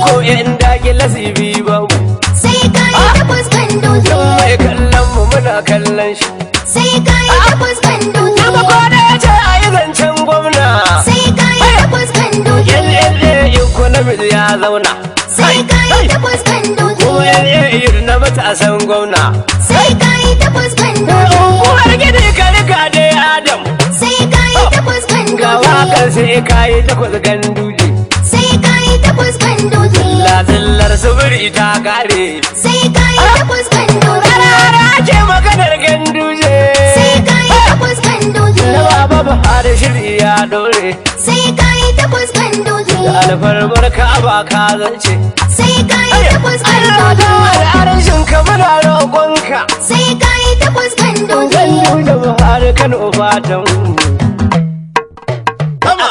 ko yan dakila sibi babu. sai ka yi ta fuskan doki. Don mai kallon mu muna kallon shi. sai ka yi ta fuskan doki. Kuma ko da ya ce a yi zancen gwamna. sai ka yi ta fuskan doki. Yan economic ya zauna. sai ka yi ta fuskan doki. Kuma yan na matasan gwamna. sai ka yi ta fuskan doki. Uwar gidi ka rika dai Adam. sai ka yi ta fuskan Ga doki. wakar sai ka yi takwas ganduje. sai ka yi ta fuskan doki. Lazillar subiri ta kare. sai ka yi ta fuskan doki. Rara ke maganar ganduje. sai ka yi ta fuskan doki. Na baba Buhari shiri ya dore. sai ka yi ta fuskan doki. Da alfarmar ka ba ka zance. sai ka yi ta fuskan Allah doki. ta al'arshin ka muna roƙonka. sai ka yi ta fuskan doki. Ganduje Buhari Kano fatan.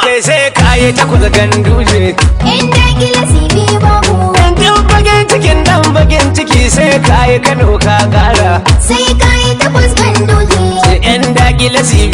Kai sai ka yi takwas ganduje. in dakila sibi babu. Ɗan bakin cikin ɗan bakin ciki sai ka yi Kano ka ƙara. sai ka yi ta fuskan doki. Yan dakila sibi